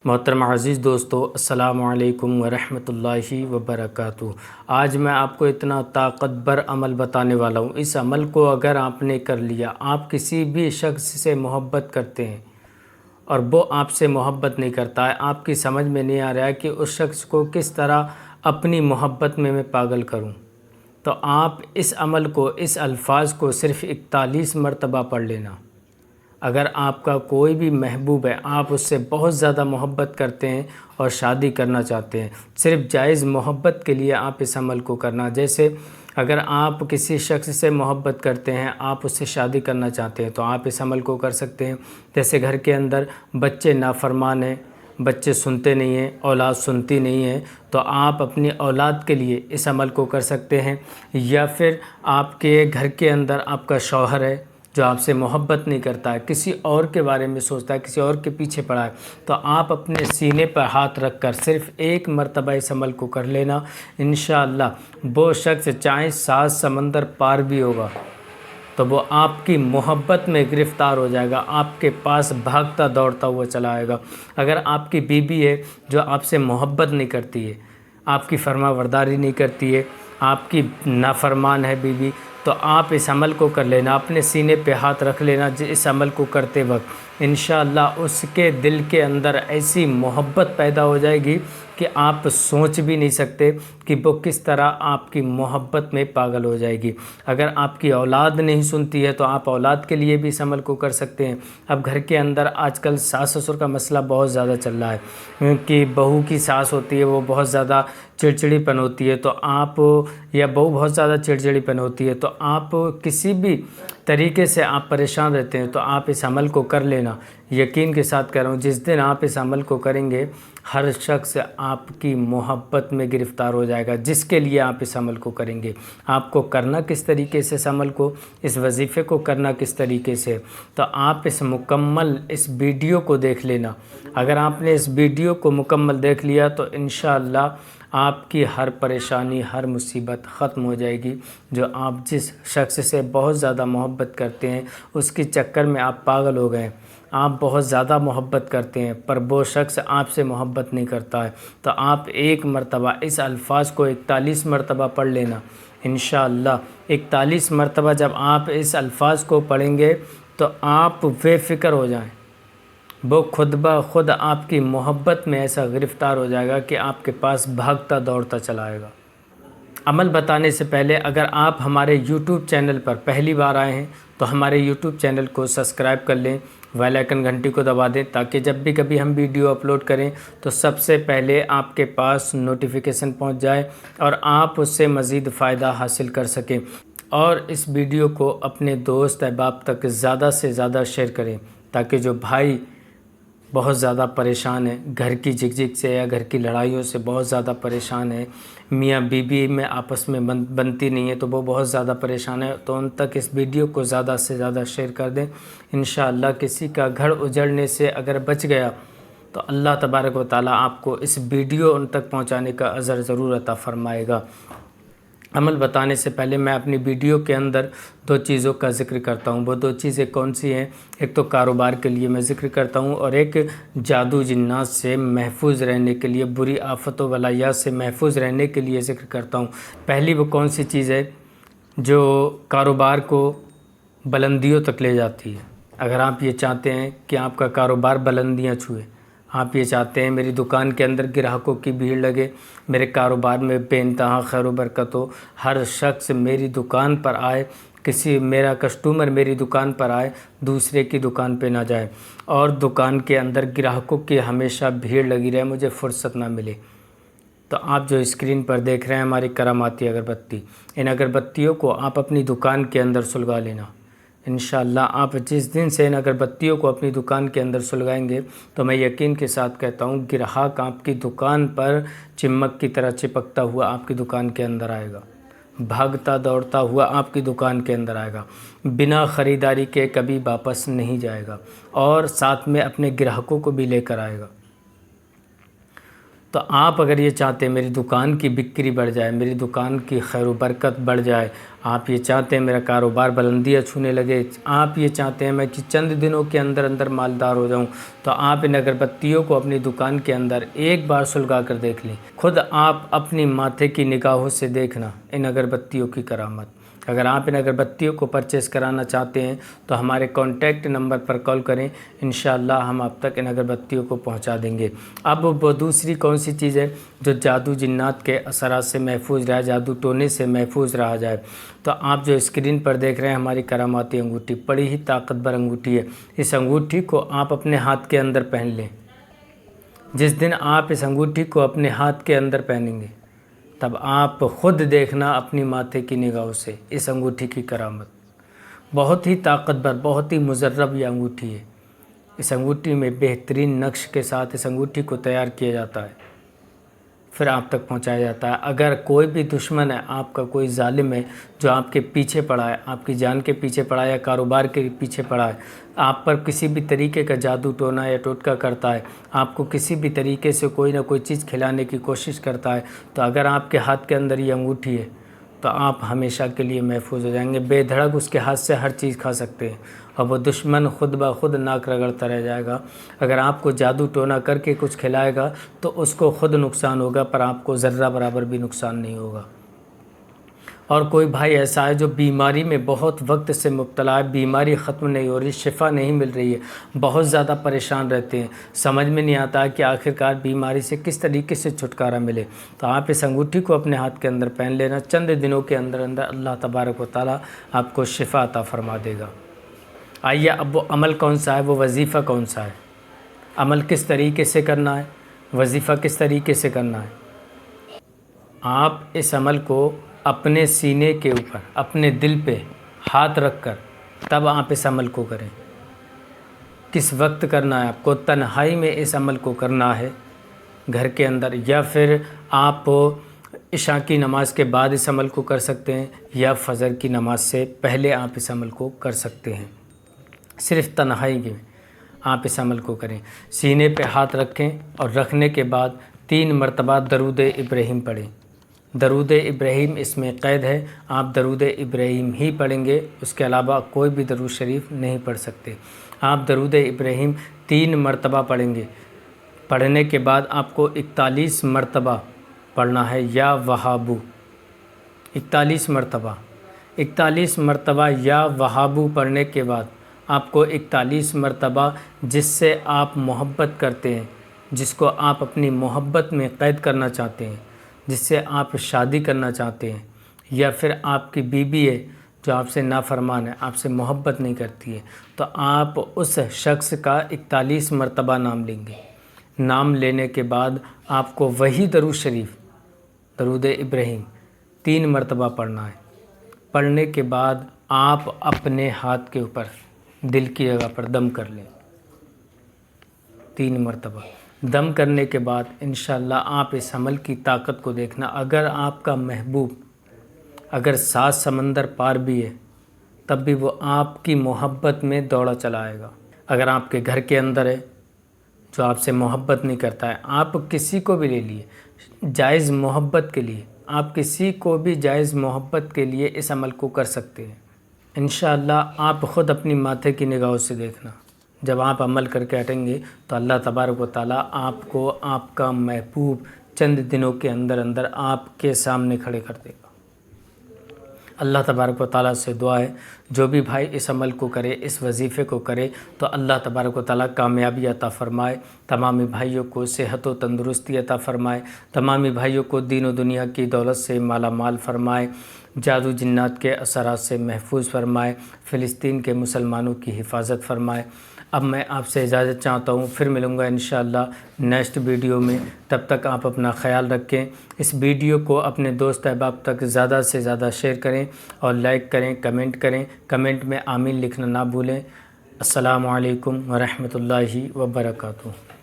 محترم عزیز دوستو، السلام علیکم ورحمۃ اللہ وبرکاتہ۔ آج میں آپ کو اتنا طاقتور عمل بتانے والا ہوں۔ اس عمل کو اگر آپ نے کر لیا، آپ کسی بھی شخص سے محبت کرتے ہیں اور وہ آپ سے محبت نہیں کرتا ہے، آپ کی سمجھ میں نہیں آ رہا ہے کہ اس شخص کو کس طرح اپنی محبت میں پاگل کروں، تو آپ اس عمل کو، اس الفاظ کو صرف 41 مرتبہ پڑھ لینا۔ اگر آپ کا کوئی بھی محبوب ہے، آپ اس سے بہت زیادہ محبت کرتے ہیں اور شادی کرنا چاہتے ہیں، صرف جائز محبت کے لیے آپ اس عمل کو کرنا۔ جیسے اگر آپ کسی شخص سے محبت کرتے ہیں، آپ اس سے شادی کرنا چاہتے ہیں، تو آپ اس عمل کو کر سکتے ہیں۔ جیسے گھر کے اندر بچے نافرمان ہیں، بچے سنتے نہیں ہیں، اولاد سنتی نہیں ہے، تو آپ اپنی اولاد کے لیے اس عمل کو کر سکتے ہیں۔ یا پھر آپ کے گھر کے اندر آپ کا شوہر ہے جو آپ سے محبت نہیں کرتا ہے، کسی اور کے بارے میں سوچتا ہے، کسی اور کے پیچھے پڑا ہے، تو آپ اپنے سینے پر ہاتھ رکھ کر صرف ایک مرتبہ اس عمل کو کر لینا۔ انشاءاللہ وہ شخص چاہے 7 سمندر پار بھی ہوگا تو وہ آپ کی محبت میں گرفتار ہو جائے گا، آپ کے پاس بھاگتا دوڑتا ہوا چلا آئے گا۔ اگر آپ کی بیوی ہے جو آپ سے محبت نہیں کرتی ہے، آپ کی فرما برداری نہیں کرتی ہے، آپ کی نافرمان ہے بیوی، تو آپ اس عمل کو کر لینا، اپنے سینے پہ ہاتھ رکھ لینا۔ اس عمل کو کرتے وقت انشاءاللہ اس کے دل کے اندر ایسی محبت پیدا ہو جائے گی کہ آپ سوچ بھی نہیں سکتے کہ وہ کس طرح آپ کی محبت میں پاگل ہو جائے گی۔ اگر آپ کی اولاد نہیں سنتی ہے تو آپ اولاد کے لیے بھی اس عمل کو کر سکتے ہیں۔ اب گھر کے اندر آج کل ساس سسر کا مسئلہ بہت زیادہ چل رہا ہے کہ بہو کی ساس ہوتی ہے وہ بہت زیادہ چڑچڑی پن ہوتی ہے، تو آپ یا بہو بہت زیادہ چڑچڑی پن ہوتی ہے، تو آپ کسی بھی طریقے سے آپ پریشان رہتے ہیں تو آپ اس عمل کو کر لینا۔ یقین کے ساتھ کہہ رہا ہوں، جس دن آپ اس عمل کو کریں گے، ہر شخص آپ کی محبت میں گرفتار ہو جائے گا جس کے لیے آپ اس عمل کو کریں گے۔ آپ کو کرنا کس طریقے سے، اس عمل کو، اس وظیفے کو کرنا کس طریقے سے، تو آپ اس مکمل اس ویڈیو کو دیکھ لینا۔ اگر آپ نے اس ویڈیو کو مکمل دیکھ لیا تو انشاءاللہ آپ کی ہر پریشانی، ہر مصیبت ختم ہو جائے گی۔ جو آپ جس شخص سے بہت زیادہ محبت کرتے ہیں، اس کے چکر میں آپ پاگل ہو گئے، آپ بہت زیادہ محبت کرتے ہیں پر وہ شخص آپ سے محبت نہیں کرتا ہے، تو آپ ایک مرتبہ اس الفاظ کو 41 مرتبہ پڑھ لینا۔ انشاءاللہ 41 مرتبہ جب آپ اس الفاظ کو پڑھیں گے تو آپ بے فکر ہو جائیں، وہ خود بخود آپ کی محبت میں ایسا گرفتار ہو جائے گا کہ آپ کے پاس بھاگتا دوڑتا چلا آئے گا۔ عمل بتانے سے پہلے اگر آپ ہمارے یوٹیوب چینل پر پہلی بار آئے ہیں تو ہمارے یوٹیوب چینل کو سبسکرائب کر لیں، بیل آئیکن گھنٹی کو دبا دیں تاکہ جب بھی کبھی ہم ویڈیو اپلوڈ کریں تو سب سے پہلے آپ کے پاس نوٹیفیکیشن پہنچ جائے اور آپ اس سے مزید فائدہ حاصل کر سکیں۔ اور اس ویڈیو کو اپنے دوست احباب تک زیادہ سے زیادہ شیئر کریں تاکہ جو بھائی بہت زیادہ پریشان ہے، گھر کی جھک جھک سے یا گھر کی لڑائیوں سے بہت زیادہ پریشان ہے، میاں بیوی میں آپس میں بنتی نہیں ہے تو وہ بہت زیادہ پریشان ہے، تو ان تک اس ویڈیو کو زیادہ سے زیادہ شیئر کر دیں۔ انشاءاللہ کسی کا گھر اجڑنے سے اگر بچ گیا تو اللہ تبارک و تعالیٰ آپ کو اس ویڈیو ان تک پہنچانے کا اجر ضرور عطا فرمائے گا۔ عمل بتانے سے پہلے میں اپنی ویڈیو کے اندر 2 چیزوں کا ذکر کرتا ہوں۔ وہ 2 چیزیں کون سی ہیں؟ ایک تو کاروبار کے لیے میں ذکر کرتا ہوں، اور ایک جادو جنات سے محفوظ رہنے کے لیے، بری آفتوں بلائیات سے محفوظ رہنے کے لیے ذکر کرتا ہوں۔ پہلی وہ کون سی چیز ہے جو کاروبار کو بلندیوں تک لے جاتی ہے؟ اگر آپ یہ چاہتے ہیں کہ آپ کا کاروبار بلندیاں چھوئے، آپ یہ چاہتے ہیں میری دکان کے اندر گراہکوں کی بھیڑ لگے، میرے کاروبار میں بے انتہا خیر و برکت ہو، ہر شخص میری دکان پر آئے، میرا کسٹمر میری دکان پر آئے، دوسرے کی دکان پہ نہ جائے، اور دکان کے اندر گراہکوں کی ہمیشہ بھیڑ لگی رہے، مجھے فرصت نہ ملے، تو آپ جو اسکرین پر دیکھ رہے ہیں ہماری کراماتی اگربتی، ان اگربتیوں کو آپ اپنی دکان کے اندر سلگا لینا۔ انشاءاللہ آپ جس دن سے ان اگربتیوں کو اپنی دکان کے اندر سلگائیں گے تو میں یقین کے ساتھ کہتا ہوں گراہک آپ کی دکان پر چمک کی طرح چپکتا ہوا آپ کی دکان کے اندر آئے گا، بھاگتا دوڑتا ہوا آپ کی دکان کے اندر آئے گا، بنا خریداری کے کبھی واپس نہیں جائے گا، اور ساتھ میں اپنے گراہکوں کو بھی لے کر آئے گا۔ تو آپ اگر یہ چاہتے ہیں میری دکان کی بکری بڑھ جائے، میری دکان کی خیر و برکت بڑھ جائے، آپ یہ چاہتے ہیں میرا کاروبار بلندیاں چھونے لگے، آپ یہ چاہتے ہیں میں کہ چند دنوں کے اندر اندر مالدار ہو جاؤں، تو آپ ان اگربتیوں کو اپنی دکان کے اندر ایک بار سلگا کر دیکھ لیں۔ خود آپ اپنی ماتھے کی نگاہوں سے دیکھنا ان اگربتیوں کی کرامت۔ اگر آپ ان اگربتیوں کو پرچیز کرانا چاہتے ہیں تو ہمارے کانٹیکٹ نمبر پر کال کریں، انشاءاللہ ہم آپ تک ان اگربتیوں کو پہنچا دیں گے۔ اب وہ دوسری کون سی چیز ہے جو جادو جنات کے اثرات سے محفوظ رہا، جادو ٹونے سے محفوظ رہا جائے؟ تو آپ جو اسکرین پر دیکھ رہے ہیں ہماری کراماتی انگوٹھی، بڑی ہی طاقتور انگوٹھی ہے۔ اس انگوٹھی کو آپ اپنے ہاتھ کے اندر پہن لیں۔ جس دن آپ اس انگوٹھی کو اپنے ہاتھ کے اندر پہنیں گے تب آپ خود دیکھنا اپنی ماتھے کی نگاہوں سے اس انگوٹھی کی کرامت۔ بہت ہی طاقتور، بہت ہی مجرب یہ انگوٹھی ہے۔ اس انگوٹھی میں بہترین نقش کے ساتھ اس انگوٹھی کو تیار کیا جاتا ہے، پھر آپ تک پہنچایا جاتا ہے۔ اگر کوئی بھی دشمن ہے، آپ کا کوئی ظالم ہے جو آپ کے پیچھے پڑا ہے، آپ کی جان کے پیچھے پڑا ہے یا کاروبار کے پیچھے پڑا ہے، آپ پر کسی بھی طریقے کا جادو ٹونا یا ٹوٹکا کرتا ہے، آپ کو کسی بھی طریقے سے کوئی نہ کوئی چیز کھلانے کی کوشش کرتا ہے، تو اگر آپ کے ہاتھ کے اندر یہ انگوٹھی ہے تو آپ ہمیشہ کے لیے محفوظ ہو جائیں گے۔ بے دھڑک اس کے ہاتھ سے ہر چیز کھا سکتے ہیں اور وہ دشمن خود بخود ناک رگڑتا رہ جائے گا۔ اگر آپ کو جادو ٹونا کر کے کچھ کھلائے گا تو اس کو خود نقصان ہوگا، پر آپ کو ذرہ برابر بھی نقصان نہیں ہوگا۔ اور کوئی بھائی ایسا ہے جو بیماری میں بہت وقت سے مبتلا ہے، بیماری ختم نہیں ہو رہی، شفا نہیں مل رہی ہے، بہت زیادہ پریشان رہتے ہیں، سمجھ میں نہیں آتا کہ آخرکار بیماری سے کس طریقے سے چھٹکارا ملے، تو آپ اس انگوٹھی کو اپنے ہاتھ کے اندر پہن لینا۔ چند دنوں کے اندر اندر اللہ تبارک و تعالیٰ آپ کو شفا عطا فرما دے گا۔ آئیے اب وہ عمل کون سا ہے، وہ وظیفہ کون سا ہے، عمل کس طریقے سے کرنا ہے، وظیفہ کس طریقے سے کرنا ہے۔ آپ اس عمل کو اپنے سینے کے اوپر، اپنے دل پہ ہاتھ رکھ کر تب آپ اس عمل کو کریں۔ کس وقت کرنا ہے آپ کو؟ تنہائی میں اس عمل کو کرنا ہے گھر کے اندر، یا پھر آپ عشاء کی نماز کے بعد اس عمل کو کر سکتے ہیں، یا فجر کی نماز سے پہلے آپ اس عمل کو کر سکتے ہیں۔ صرف تنہائی میں آپ اس عمل کو کریں۔ سینے پہ ہاتھ رکھیں اور رکھنے کے بعد 3 مرتبہ درود ابراہیم پڑھیں۔ درود ابراہیم اس میں قید ہے، آپ درود ابراہیم ہی پڑھیں گے، اس کے علاوہ کوئی بھی درود شریف نہیں پڑھ سکتے۔ آپ درود ابراہیم 3 مرتبہ پڑھیں گے۔ پڑھنے کے بعد آپ کو 41 مرتبہ پڑھنا ہے یا وہابو، 41 مرتبہ۔ 41 مرتبہ یا وہابو پڑھنے کے بعد آپ کو 41 مرتبہ جس سے آپ محبت کرتے ہیں، جس کو آپ اپنی محبت میں قید کرنا چاہتے ہیں، جس سے آپ شادی کرنا چاہتے ہیں، یا پھر آپ کی بیوی ہے جو آپ سے نافرمان ہے، آپ سے محبت نہیں کرتی ہے، تو آپ اس شخص کا 41 مرتبہ نام لیں گے۔ نام لینے کے بعد آپ کو وہی درود شریف، درود ابراہیم 3 مرتبہ پڑھنا ہے۔ پڑھنے کے بعد آپ اپنے ہاتھ کے اوپر دل کی جگہ پر دم کر لیں 3 مرتبہ۔ دم کرنے کے بعد انشاءاللہ آپ اس عمل کی طاقت کو دیکھنا۔ اگر آپ کا محبوب اگر 7 سمندر پار بھی ہے تب بھی وہ آپ کی محبت میں دوڑا چلا آئے گا۔ اگر آپ کے گھر کے اندر ہے جو آپ سے محبت نہیں کرتا ہے، آپ کسی کو بھی لے لیے جائز محبت کے لیے، آپ کسی کو بھی جائز محبت کے لیے اس عمل کو کر سکتے ہیں۔ انشاءاللہ آپ خود اپنی ماتھے کی نگاہوں سے دیکھنا، جب آپ عمل کر کے ہٹیں گے تو اللہ تبارک و تعالیٰ آپ کو آپ کا محبوب چند دنوں کے اندر اندر آپ کے سامنے کھڑے کر دے گا۔ اللہ تبارک و تعالیٰ سے دعا ہے جو بھی بھائی اس عمل کو کرے، اس وظیفے کو کرے، تو اللہ تبارک و تعالیٰ کامیابی عطا فرمائے، تمامی بھائیوں کو صحت و تندرستی عطا فرمائے، تمامی بھائیوں کو دین و دنیا کی دولت سے مالا مال فرمائے، جادو جنات کے اثرات سے محفوظ فرمائے، فلسطین کے مسلمانوں کی حفاظت فرمائے۔ اب میں آپ سے اجازت چاہتا ہوں، پھر ملوں گا انشاءاللہ نیکسٹ ویڈیو میں۔ تب تک آپ اپنا خیال رکھیں۔ اس ویڈیو کو اپنے دوست احباب تک زیادہ سے زیادہ شیئر کریں اور لائک کریں، کمنٹ کریں، کمنٹ میں آمین لکھنا نہ بھولیں۔ السلام علیکم ورحمۃ اللہ وبرکاتہ۔